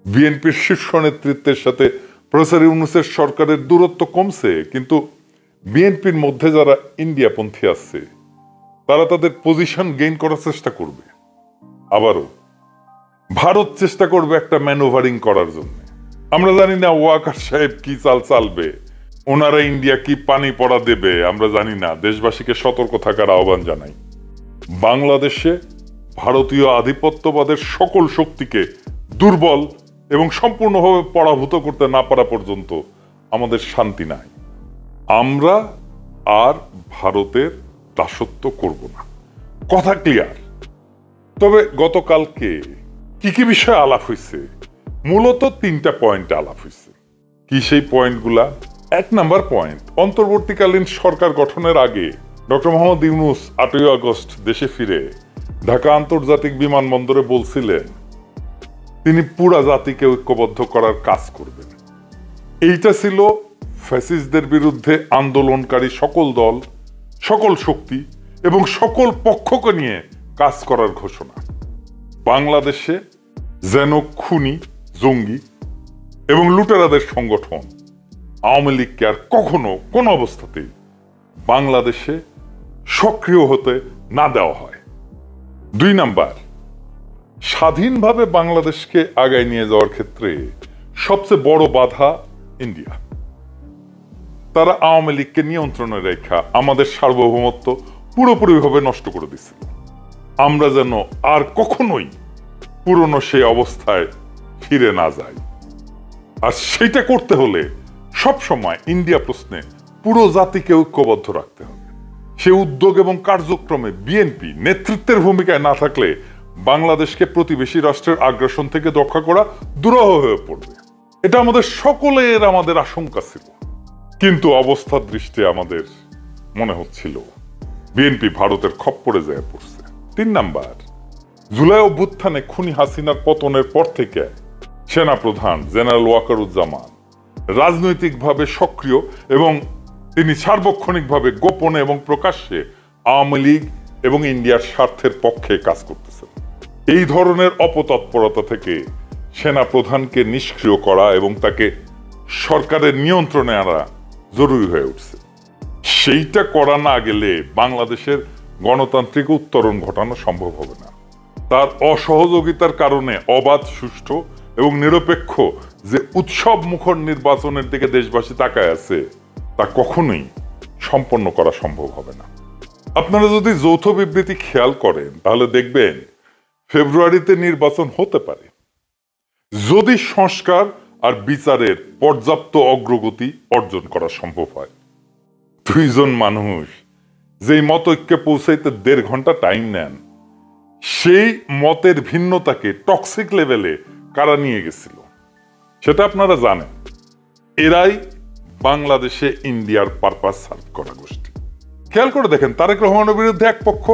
বিএনপির শীর্ষ নেতৃত্বের সাথে প্রফেসর ইউনূসের সরকারের দূরত্ব কমছে, কিন্তু বিএনপির মধ্যে যারা ইন্ডিয়াপন্থী আছে তারা তাদের পজিশন গেইন করার চেষ্টা করবে। আবারও ভারত চেষ্টা করবে একটা ম্যানুভারিং করার জন্য। আমরা জানি না ওয়াকার সাহেব কি চাল চালবে, ওনারা ইন্ডিয়া কি পানি পড়া দেবে আমরা জানি না। দেশবাসীকে সতর্ক থাকার আহ্বান জানাই। বাংলাদেশে ভারতীয় আধিপত্যবাদের সকল শক্তিকে দুর্বল এবং সম্পূর্ণভাবে পরাভূত করতে না পারা পর্যন্ত আমাদের শান্তি নাই। আমরা আর ভারতের দাসত্ব করব না, কথা ক্লিয়ার। তবে গতকালকে কি কি বিষয়ে আলাপ হয়েছে? মূলত 3টা পয়েন্টে আলাপ হয়েছে। কি সেই পয়েন্টগুলা? 1 নাম্বার পয়েন্ট, অন্তর্বর্তীকালীন সরকার গঠনের আগে ডক্টর মোহাম্মদ ইউনূস 8ই আগস্ট দেশে ফিরে ঢাকা আন্তর্জাতিক বিমানবন্দরে বলছিলেন তিনি পুরা জাতিকে ঐক্যবদ্ধ করার কাজ করবেন। এইটা ছিল ফ্যাসিস্টদের বিরুদ্ধে আন্দোলনকারী সকল দল, সকল শক্তি এবং সকল পক্ষকে নিয়ে কাজ করার ঘোষণা। বাংলাদেশে যেন খুনি, জঙ্গি এবং লুটেরাদের সংগঠন আওয়ামী লীগকে আর কখনো কোন অবস্থাতেই বাংলাদেশে সক্রিয় হতে না দেওয়া হয়। 2 নাম্বার, স্বাধীনভাবে বাংলাদেশকে আগায় নিয়ে যাওয়ার ক্ষেত্রে সবচেয়ে বড় বাধা ইন্ডিয়া। তারা আওয়ামী লীগকে নিয়ন্ত্রণে রেখা আমাদের সার্বভৌমত্ব পুরোপুরিভাবে নষ্ট করে দিচ্ছিল। আমরা যেন আর কখনোই পুরনো সেই অবস্থায় ফিরে না যাই। আর সেইটা করতে হলে সবসময় ইন্ডিয়া প্রশ্নে পুরো জাতিকে ঐক্যবদ্ধ রাখতে হবে। সে উদ্যোগ এবং কার্যক্রমে বিএনপি নেতৃত্বের ভূমিকায় না থাকলে বাংলাদেশকে প্রতিবেশী রাষ্ট্রের আগ্রাসন থেকে রক্ষা করা দুরূহ হয়ে পড়বে। এটা আমাদের আশঙ্কা ছিল, কিন্তু অবস্থার দৃষ্টি আমাদের মনে হচ্ছিল বিএনপি ভারতের খপ্পরে যায় পড়ছে। 3 নাম্বার, জুলাই অভ্যুত্থানে খুনি হাসিনার পতনের পর থেকে সেনাপ্রধান জেনারেল ওয়াকারুজ্জামান রাজনৈতিকভাবে সক্রিয় এবং তিনি সার্বক্ষণিকভাবে গোপনে এবং প্রকাশ্যে আওয়ামী লীগ এবং ইন্ডিয়ার স্বার্থের পক্ষে কাজ করতেছেন। এই ধরনের অপতৎপরতা থেকে সেনাপ্রধানকে নিষ্ক্রিয় করা এবং তাকে সরকারের নিয়ন্ত্রণে আনা জরুরি হয়ে উঠছে। সেইটা করা না গেলে বাংলাদেশের গণতান্ত্রিক উত্তরণ ঘটানো সম্ভব হবে না। তার অসহযোগিতার কারণে অবাধ, সুষ্ঠু এবং নিরপেক্ষ যে উৎসব মুখর নির্বাচনের দিকে দেশবাসী তাকায় আছে তা কখনোই সম্পন্ন করা সম্ভব হবে না। আপনারা যদি যৌথ বিবৃতি খেয়াল করেন তাহলে দেখবেন ফেব্রুয়ারিতে নির্বাচন হতে পারে যদি সংস্কার আর বিচারের পর্যাপ্ত অগ্রগতি অর্জন করা সম্ভব হয়। 2 জন মানুষ যেই মত ঐক্যে পৌঁছাইতে 1.5 ঘন্টা টাইম নেন, সেই মতের ভিন্নতাকে টক্সিক লেভেলে কারা নিয়ে গেছিল সেটা আপনারা জানেন। এরাই বাংলাদেশে ইন্ডিয়ার পারপাস সার্ভ করা গোষ্ঠী। খেয়াল করে দেখেন, তারেক রহমানের বিরুদ্ধে এক পক্ষ,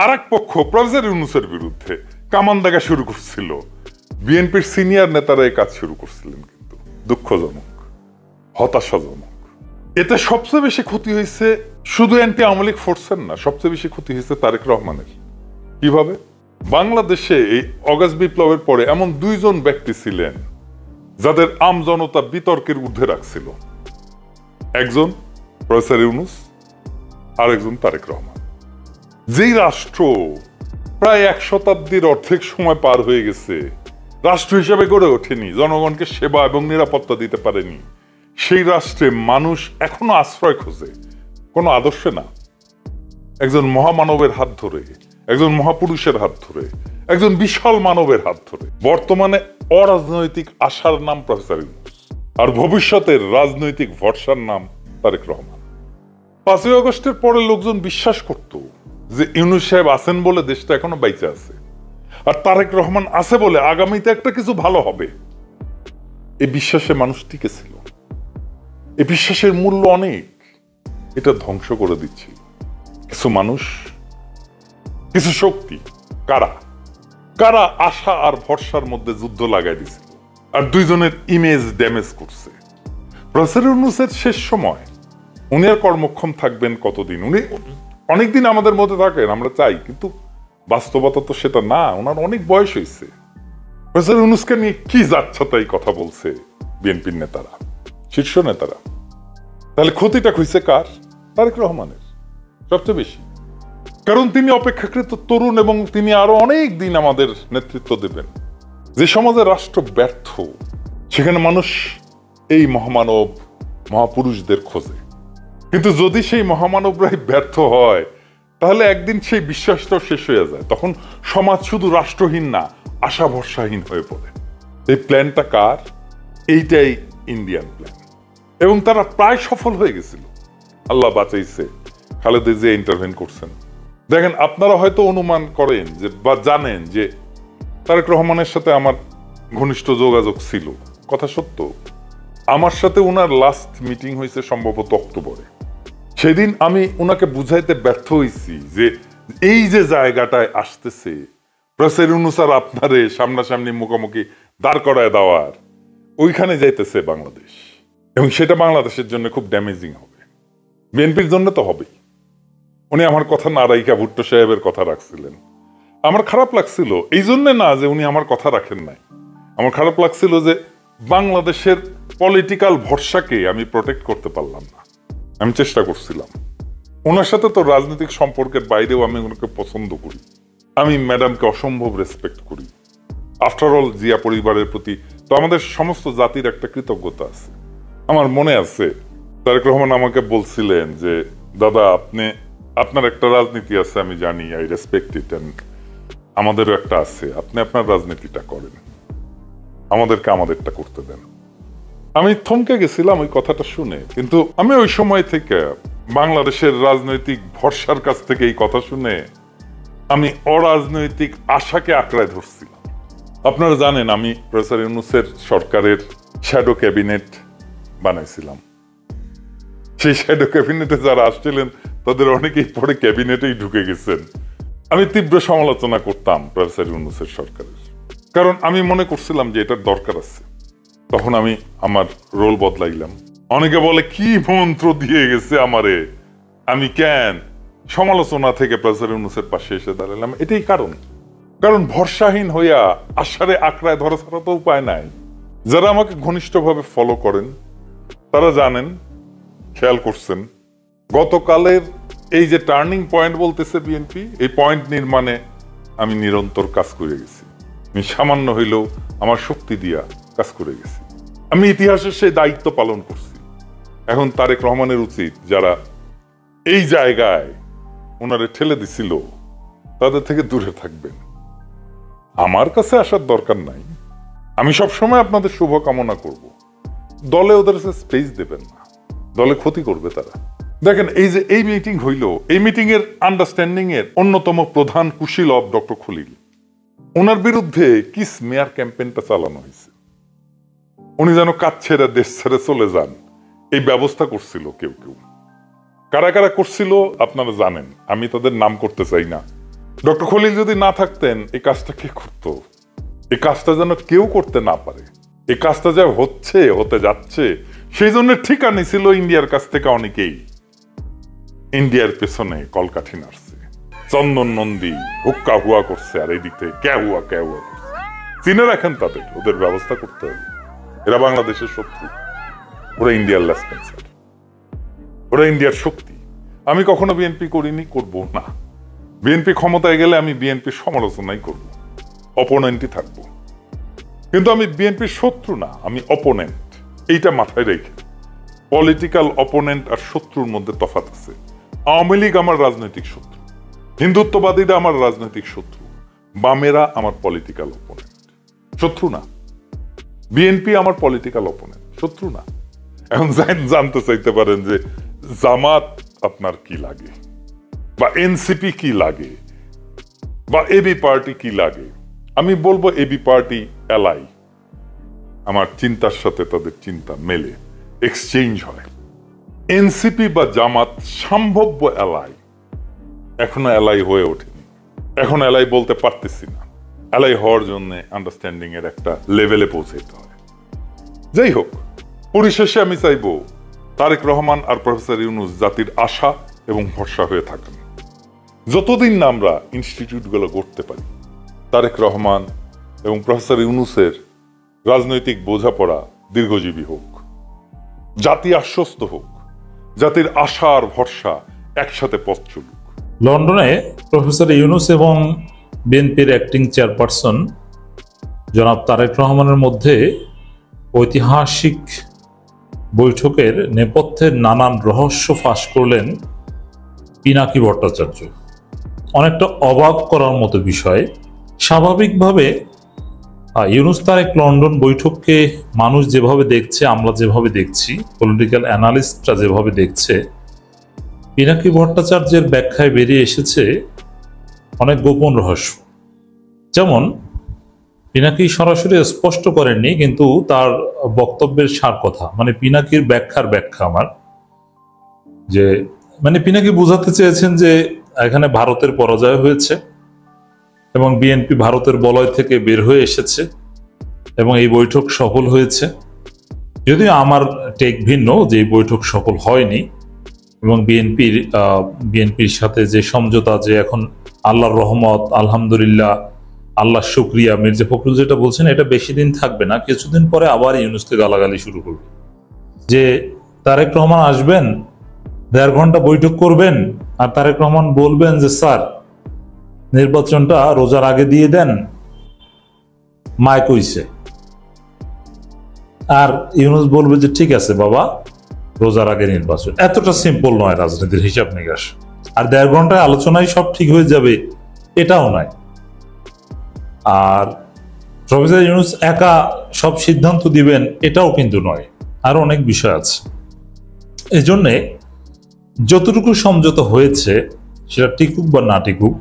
আর এক পক্ষ প্রফেসর ইউনূসের বিরুদ্ধে কামান দাগা শুরু করছিল। বিএনপির সিনিয়র নেতারা এই কাজ শুরু করছিলেন, কিন্তু দুঃখজনক, হতাশাজনক। এতে সবচেয়ে বেশি ক্ষতি হয়েছে শুধু অ্যান্টি আওয়ামী লীগ ফোর্সের না, সবচেয়ে বেশি ক্ষতি হয়েছে তারেক রহমানের। কিভাবে? বাংলাদেশে এই অগাস্ট বিপ্লবের পরে এমন 2 জন ব্যক্তি ছিলেন যাদের আমজনতা বিতর্কের ঊর্ধ্বে রাখছিল। একজন প্রফেসর ইউনূস, আরেকজন তারেক রহমান। যেই রাষ্ট্র প্রায় 1 শতাব্দীর অর্ধেক সময় পার হয়ে গেছে, রাষ্ট্র হিসেবে গড়ে ওঠেনি, জনগণকে সেবা এবং নিরাপত্তা দিতে পারেনি, সেই রাষ্ট্রে মানুষ এখনো আশ্রয় খোঁজে, কোনো আদর্শে না। একজন মহামানবের হাত ধরে, একজন মহাপুরুষের হাত ধরে, একজন বিশাল মানবের হাত ধরে বর্তমানে অরাজনৈতিক আশার নাম প্রফেসর ইউনূস, আর ভবিষ্যতের রাজনৈতিক ভরসার নাম তারেক রহমান। 5ই আগস্টের পরে লোকজন বিশ্বাস করত যে ইউনূস সাহেব আছেন বলে দেশটা এখনো বাইচে আছে, আর তারেক রহমান আছে বলে আগামীতে একটা কিছু ভালো হবে। এই বিশ্বাসে মানুষ টিকে ছিল। এই বিশ্বাসের মূল্য অনেক, এটা ধ্বংস করে দিচ্ছে কিছু মানুষ, কিছু শক্তি। কারা কারা আশা আর ভরসার মধ্যে যুদ্ধ লাগাই দিছিল আর 2 জনের ইমেজ ড্যামেজ করছে। প্রফেসর ইউনূসের শেষ সময়, উনি আর কর্মক্ষম থাকবেন কতদিন? উনি অনেকদিন আমাদের মধ্যে থাকেন আমরা চাই, কিন্তু বাস্তবতা তো সেটা না। ওনার অনেক বয়স হয়েছে, প্রফেসর ইউনূসকে নিয়ে কি যাচ্ছাতাই কথা বলছে বিএনপির নেতারা, শীর্ষ নেতারা। তাহলে ক্ষতিটা হইছে কার? তারেক রহমানের সবচেয়ে বেশি। কারণ তিনি অপেক্ষাকৃত তরুণ এবং তিনি আরো অনেক দিন আমাদের নেতৃত্ব দেবেন। যে সমাজে রাষ্ট্র ব্যর্থ, সেখানে মানুষ এই মহামানব মহাপুরুষদের খোঁজে। কিন্তু যদি সেই মহামানবরাই ব্যর্থ হয়, তাহলে একদিন সেই বিশ্বাসটাও শেষ হয়ে যায়। তখন সমাজ শুধু রাষ্ট্রহীন না, আশা ভরসাহীন হয়ে পড়ে। এই প্ল্যানটা কার? এইটাই ইন্ডিয়ান প্ল্যান, এবং তারা প্রায় সফল হয়ে গেছিল। আল্লাহ বাঁচাইছে, খালেদা জিয়া ইন্টারভেন করছেন। দেখেন, আপনারা হয়তো অনুমান করেন যে বা জানেন যে তারেক রহমানের সাথে আমার ঘনিষ্ঠ যোগাযোগ ছিল, কথা সত্য। আমার সাথে উনার লাস্ট মিটিং হয়েছে সম্ভবত অক্টোবরে। সেদিন আমি উনাকে বুঝাইতে ব্যর্থ হয়েছি যে এই যে জায়গাটায় আসতেছে প্রফেসর ইউনূস আর আপনারে সামনাসামনি মুখোমুখি দাঁড় করায় দেওয়ার, ওইখানে যাইতেছে বাংলাদেশ, এবং সেটা বাংলাদেশের জন্য খুব ড্যামেজিং হবে। বিএনপির জন্য তো হবেই। উনি আমার কথা না রাইখা ভুট্টো সাহেবের কথা রাখছিলেন। আমার খারাপ লাগছিল, এই জন্য না যে উনি আমার কথা রাখেন নাই। আমার খারাপ লাগছিল যে বাংলাদেশের পলিটিক্যাল ভরসাকে আমি প্রোটেক্ট করতে পারলাম না। আমি চেষ্টা করছিলাম। ওনার সাথে তো রাজনৈতিক সম্পর্কের বাইরেও আমি ওনাকে পছন্দ করি। আমি ম্যাডামকে অসম্ভব রেসপেক্ট করি। আফটার অল জিয়া পরিবারের প্রতি তো আমাদের সমস্ত জাতির একটা কৃতজ্ঞতা আছে। আমার মনে আছে তারেক রহমান আমাকে বলছিলেন যে দাদা, আপনার একটা রাজনীতি আছে, আমি জানি, আই রেসপেক্ট ইট, এন্ড আমাদেরও একটা আছে, আপনি আপনার রাজনীতিটা করেন, আমাদেরকে আমাদেরটা করতে দেন। আমি থমকে গেছিলাম ওই কথাটা শুনে, কিন্তু আমি ওই সময় থেকে বাংলাদেশের রাজনৈতিক ভরসার কাছ থেকে এই কথা শুনে আমি অরাজনৈতিক আশাকে আঁকড়ায় ধরছিলাম। আপনারা জানেন আমি প্রফেসর ইউনূসের সরকারের শ্যাডো ক্যাবিনেট বানাইছিলাম। সেই শ্যাডো ক্যাবিনেটে যারা আসছিলেন তাদের অনেকেই পরে ক্যাবিনেটেই ঢুকে গেছেন। আমি তীব্র সমালোচনা করতাম প্রফেসর ইউনূসের সরকারের, কারণ আমি মনে করছিলাম যে এটার দরকার আছে। তখন আমি আমার রোল বদলাইলাম। অনেকে বলে কি মন্ত্র দিয়ে গেছে আমারে, আমি কেন সমালোচনা থেকে প্রফেসর ইউনূসের পাশে এসে দাঁড়ালাম। এটাই কারণ ভরসাহীন হইয়া আশারে আঁকড়ায় ধরা ছাড়া তো উপায় নাই। যারা আমাকে ঘনিষ্ঠভাবে ফলো করেন তারা জানেন, খেয়াল করছেন, গতকালের এই যে টার্নিং পয়েন্ট বলতেছে বিএনপি, এই পয়েন্ট নির্মাণে আমি নিরন্তর কাজ করে গেছি। আমি সামান্য হইলেও আমার শক্তি দিয়া কাজ করে গেছি। আমি ইতিহাসের সেই দায়িত্ব পালন করছি। এখন তারেক রহমানের উচিত যারা এই জায়গায় ওনারে ঠেলে দিছিল তাদের থেকে দূরে থাকবেন। আমার কাছে আসার দরকার নাই। আমি সবসময় আপনাদের শুভ কামনা করব। দলে ওদের স্পেস দেবেন না, দলে ক্ষতি করবে তারা। দেখেন, এই যে এই মিটিং হইল, এই মিটিং এর আন্ডারস্ট্যান্ডিং এর অন্যতম প্রধান কুশীলব ডক্টর খলিল। ওনার বিরুদ্ধে কি স্মেয়ার ক্যাম্পেইনটা চালানো হয়েছে। উনি যেন কাজ ছেড়ে দেশ ছেড়ে চলে যান, এই ব্যবস্থা করছিল কেউ কেউ। কারা কারা করছিল আপনারা জানেন, আমি তাদের নাম করতে চাই না। ডক্টর খলিল যদি না থাকতেন এই কাজটা কে করত? এই কাজটা যেন কেউ করতে না পারে। এই কাজটা যা হতে যাচ্ছে, সেই জন্য ঠিকানি ছিল ইন্ডিয়ার কাছ থেকে অনেকেই ইন্ডিয়ার পেছনে কলকাঠি নাড়ছে, চন্দন নন্দী হুক্কা হুয়া করছে, আর এই দিক থেকে ক্যা হুয়া করছে। চিনে রাখেন তাদের, ওদের ব্যবস্থা করতে হবে। এরা বাংলাদেশের শত্রু, ওরা ইন্ডিয়ার লেসপেন্সার, ওরা ইন্ডিয়ার শক্তি। আমি কখনো বিএনপি করিনি, করব না। বিএনপি ক্ষমতায় গেলে আমি বিএনপির সমালোচনাই করব, অপোনেন্টই থাকবো। কিন্তু আমি বিএনপির শত্রু না, আমি অপোনেন্ট। এইটা মাথায় রেখে, পলিটিক্যাল অপোনেন্ট আর শত্রুর মধ্যে তফাৎ আছে। আওয়ামী লীগ আমার রাজনৈতিক শত্রু, হিন্দুত্ববাদীরা আমার রাজনৈতিক শত্রু, বামেরা আমার পলিটিক্যাল অপোনেন্ট, শত্রু না। বিএনপি আমার পলিটিক্যাল অপোনেন্ট, শত্রু না। এখন জানতে চাইতে পারেন যে জামাত আপনার কি লাগে, বা এনসিপি কি লাগে, বা এবি পার্টি কি লাগে। আমি বলবো এবি পার্টি এলাই, আমার চিন্তার সাথে তাদের চিন্তা মেলে, এক্সচেঞ্জ হয়। এনসিপি বা জামাত সম্ভাব্য এলাই, এখনো এলাই হয়ে ওঠেনি। এখন এলাই বলতে পারতেছি না। এলাই হওয়ার জন্য আন্ডারস্ট্যান্ডিং এর একটা লেভেলে পৌঁছাইতে হয়। যাই হোক, পরিশেষে আমি চাইব তারেক রহমান আর প্রফেসর ইউনূস জাতির আশা এবং ভরসা হয়ে থাকেন। যতদিন না আমরা ইনস্টিটিউটগুলো গড়তে পারি, তারেক রহমান, এবং প্রফেসর ইউনূসের রাজনৈতিক বোঝাপড়া দীর্ঘজীবী হোক, জাতি আশ্বস্ত হোক, জাতির আশা আর ভরসা একসাথে পথ চলুক। লন্ডনে প্রফেসর ইউনূস এবং বিএনপির অ্যাক্টিং চেয়ারপারসন জনাব তারেক রহমানের মধ্যে ঐতিহাসিক বৈঠকের নেপথ্যের নানান রহস্য ফাঁস করলেন পিনাকি ভট্টাচার্য। অনেকটা অবাক করার মতো বিষয়। স্বাভাবিকভাবে ইউনূস তারেক লন্ডন বৈঠককে মানুষ যেভাবে দেখছে, আমরা যেভাবে দেখছি, পলিটিক্যাল অ্যানালিস্টরা যেভাবে দেখছে, পিনাকি ভট্টাচার্যের ব্যাখ্যায় বেরিয়ে এসেছে অনেক গোপন রহস্য। যেমন পিনাকি সরাসরি স্পষ্ট করেননি, কিন্তু তার বক্তব্যের সার কথা, মানে পিনাকির ব্যাখ্যা আমার, যে মানে পিনাকি বোঝাতে চেয়েছেন যে এখানে ভারতের পরাজয় হয়েছে এবং বিএনপি ভারতের বলয় থেকে বের হয়ে এসেছে এবং এই বৈঠক সফল হয়েছে। যদিও আমার টেক ভিন্ন, যে এই বৈঠক সফল হয়নি এবং বিএনপির সাথে যে সমঝোতা, যে এখন আল্লাহর রহমত, আলহামদুলিল্লাহ, আল্লাহ শুকরিয়া, মির্জা ফখরুল যেটা বলছেন, এটা বেশি দিন থাকবে না, কিছুদিন পরে আবার ইউনূসকে গালাগালি শুরু করবে যে তারেক রহমান আসবেন, 1.5 ঘন্টা বৈঠক করবেন আর তারেক রহমান বলবেন যে স্যার নির্বাচনটা রোজার আগে দিয়ে দেন, মায় কইছে। আর ইউনূস বলবে যে ঠিক আছে বাবা, রোজার আগে নির্বাচন। এতটা সিম্পল নয় রাজনীতির হিসাব নিকাশ। আর 1.5 ঘন্টায় আলোচনায় সব ঠিক হয়ে যাবে, এটাও নয়। আর প্রফেসর ইউনূস একা সব সিদ্ধান্ত দিবেন, এটাও কিন্তু নয়। আরো অনেক বিষয় আছে। এই জন্যে যতটুকু সমঝোতা হয়েছে সেটা টিকুক বা না টিকুক,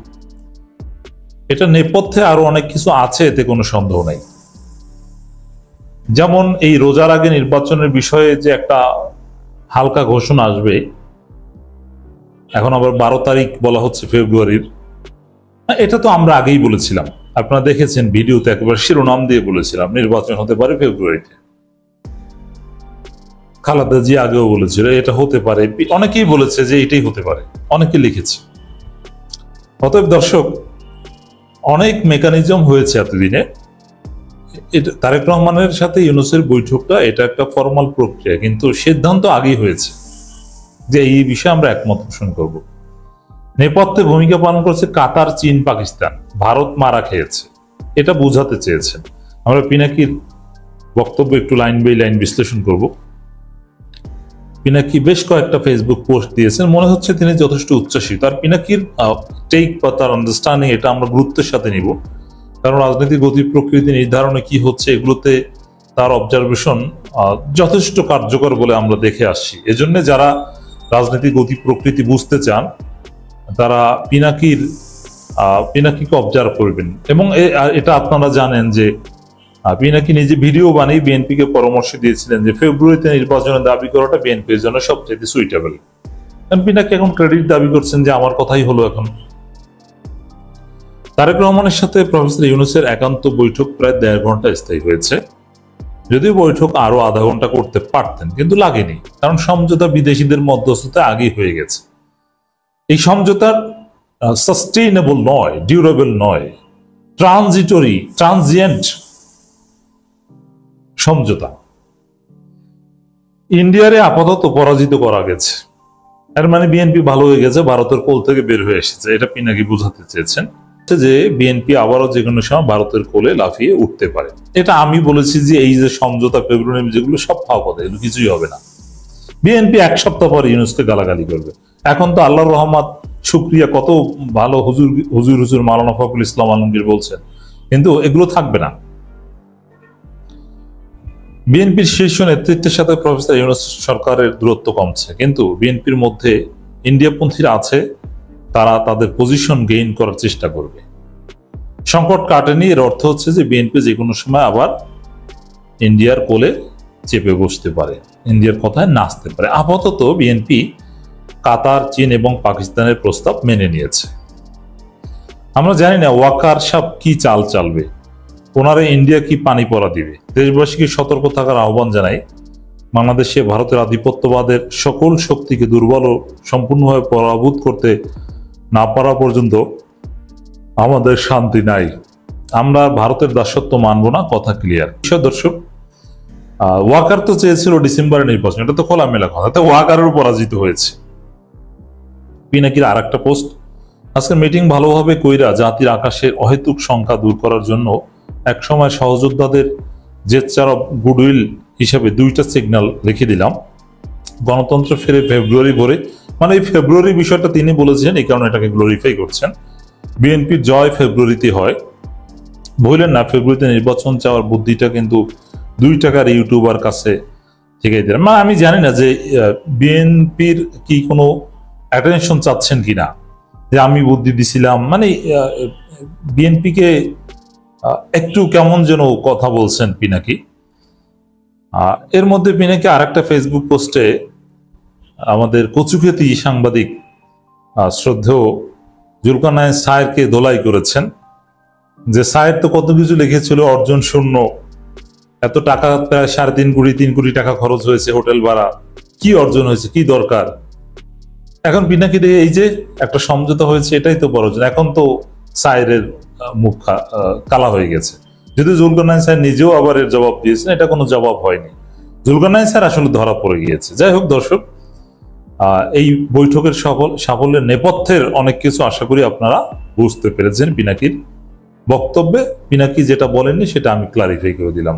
এটা নেপথ্যে আরো অনেক কিছু আছে, এতে কোনো সন্দেহ নাই। যেমন এই রোজার আগে নির্বাচনের বিষয়ে যে একটা হালকা ঘোষণা আসবে, এখন আবার 12 তারিখ বলা হচ্ছে ফেব্রুয়ারির। এটা তো আমরা আগেই বলেছিলাম, আপনারা দেখেছেন ভিডিওতে একেবারে শিরোনাম দিয়ে বলেছিলাম নির্বাচন হতে পারে ফেব্রুয়ারিতে। খালেদা জি আগেও বলেছিল এটা হতে পারে, অনেকেই বলেছে যে এটাই হতে পারে, অনেকে লিখেছে। অতএব দর্শক, অনেক মেকানিজম হয়েছে এতদিনে। তারেক রহমানের সাথে ইউনূসের বৈঠকটা এটা একটা ফর্মাল প্রক্রিয়া, কিন্তু সিদ্ধান্ত আগেই হয়েছে যে এই বিষয়ে আমরা একমত পোষণ করব। নেপথ্যে ভূমিকা পালন করছে কাতার, চীন, পাকিস্তান। ভারত মারা খেয়েছে, এটা বোঝাতে চেয়েছেন। আমরা পিনাকির বক্তব্য একটু লাইন বাই লাইন বিশ্লেষণ করব। পিনাকি বেশ কয়েকটা ফেসবুক পোস্ট দিয়েছেন, মনে হচ্ছে তিনি যথেষ্ট উচ্ছ্বাসিত। আর পিনাকির টেক বা তার আন্ডারস্ট্যান্ডিং এটা আমরা গুরুত্বের সাথে নিব, কারণ রাজনৈতিক গতি প্রকৃতি নির্ধারণে কি হচ্ছে এগুলোতে তার অবজারভেশন যথেষ্ট কার্যকর বলে আমরা দেখে আসছি। এজন্য যারা রাজনৈতিক গতি প্রকৃতি বুঝতে চান তারা পিনাকিকে অবজার্ভ করবেন। এবং এটা আপনারা জানেন যে পিনাকি নিজে ভিডিও বানিয়ে বিএনপিকে পরামর্শ দিয়েছিলেন যে ফেব্রুয়ারিতে নির্বাচনের দাবি করাটা বিএনপির জন্য সবচেয়ে সুইটেবল। পিনাকি এখন ক্রেডিট দাবি করছেন যে আমার কথাই হলো। এখন তারেক রহমানের সাথে প্রফেসর ইউনূসের একান্ত বৈঠক প্রায় 1.5 ঘন্টা স্থায়ী হয়েছে। যদিও বৈঠক আরো আধা ঘন্টা করতে পারতেন, কিন্তু লাগেনি, কারণ সমঝোতা বিদেশিদের মধ্যস্থতা আগেই হয়ে গেছে। এই সমঝোতার সাস্টেইনেবল নয়, ডিউরেবল নয়, ট্রানজিয়েন্ট সমঝোতা। ইন্ডিয়ারে আপাতত পরাজিত করা গেছে, এর মানে বিএনপি ভালো হয়ে গেছে, ভারতের কোল থেকে বের হয়ে এসেছে। এটা পিনাকি বোঝাতে চেয়েছেন যে বিএনপি আবারও যে কোনো সময় ভারতের কোলে লাফিয়ে উঠতে পারে। এটা আমি বলেছি যে এই যে সমঝোতা ফেব্রুয়ারি যেগুলো সব খাওয়া কথা, এগুলো কিছুই হবে না। বিএনপি 1 সপ্তাহ পর ইউনূসকে গালাগালি করবে। এখন তো আল্লাহর রহমত, শুকরিয়া, কত ভালো হুজুর মাওলানা ফখরুল ইসলাম আলমগীর বলছেন, কিন্তু এগুলো থাকবে না। বিএনপির শীর্ষ নেতৃত্বের সাথে প্রফেসর ইউনূস সরকারের দূরত্ব কমছে, কিন্তু বিএনপির মধ্যে ইন্ডিয়াপন্থীরা আছে, তারা তাদের পজিশন গেইন করার চেষ্টা করবে। সংকট কাটেনি, এর অর্থ হচ্ছে যে বিএনপি যে কোনো সময় আবার ইন্ডিয়ার কোলে চেপে বসতে পারে, ইন্ডিয়ার কথায় নাচতে পারে। আপাতত বিএনপি কাতার, চীন এবং পাকিস্তানের প্রস্তাব মেনে নিয়েছে। আমরা জানি না ওয়াকার সাহেব কি চাল চালবে, ওনারা ইন্ডিয়া কি পানি পড়া দিবে। দেশবাসীকে সতর্ক থাকার আহ্বান জানাই। বাংলাদেশে ভারতের আধিপত্যবাদের সকল শক্তিকে দুর্বল ও সম্পূর্ণভাবে পরাভূত করতে না পারা পর্যন্ত আমাদের শান্তি নাই। আমরা ভারতের দাসত্ব মানব না, কথা ক্লিয়ার। দর্শক, ওয়াকার তো চেয়েছিল ডিসেম্বরের নির্বাচন, এটা তো খোলামেলা কথা, তো ওয়াকারেরও পরাজিত হয়েছে। পিনাকির আর একটা পোস্ট, আজকের মিটিং ভালোভাবে কইরা জাতির আকাশে অহেতুক সংখ্যা দূর করার জন্য একসময় সহযোদ্ধাদের জেস্টার অফ গুডউইল হিসেবে 2টা সিগন্যাল লিখে দিলাম। গণতন্ত্র ফিরে ফেব্রুয়ারি ভরে, মানে এই ফেব্রুয়ারি বিষয়টা তিনি বলেছেন, এই কারণে এটাকে গ্লোরিফাই করছেন। বিএনপির জয় ফেব্রুয়ারিতে হয়, বললেন না ফেব্রুয়ারিতে নির্বাচন চাওয়ার বুদ্ধিটা কিন্তু 2 টাকার ইউটিউবার কাছে থেকে দিলেন। মানে আমি জানি না যে বিএনপির কি কোনো অ্যাটেনশন চাচ্ছেন কিনা, যে আমি বুদ্ধি দিছিলাম, মানে বিএনপিকে একটু কেমন যেন কথা বলছেন পিনাকি। এর মধ্যে পিনাকি আরেকটা ফেসবুক পোস্টে আমাদের কচুক্ষেতি সাংবাদিক শ্রদ্ধেয় জুলকারনাইন সায়েরকে দোলাই করেছেন, যে সায়ের তো কত কিছু লিখেছিল, অর্জন শূন্য, এত টাকা প্রায় 3.5 কোটি টাকা খরচ হয়েছে, হোটেল ভাড়া, কি অর্জন হয়েছে, কি দরকার। এখন পিনাকি দেখে এই যে একটা সমঝোতা হয়েছে, এটাই তো বড় অর্জন। এখন তো সায়েরের মুখ কালা হয়ে গেছে, যদি জুলকারনাইন সায়ের নিজেও আবার এর জবাব দিয়েছেন, এটা কোনো জবাব হয়নি, জুলকারনাইন সায়ের আসলে ধরা পড়ে গিয়েছে। যাই হোক দর্শক, এই বৈঠকের সাফল্যের নেপথ্যের অনেক কিছু আশা করি আপনারা বুঝতে পেরেছেন পিনাকির বক্তব্যে। পিনাকি যেটা বলেননি সেটা আমি ক্লারিফাই করে দিলাম।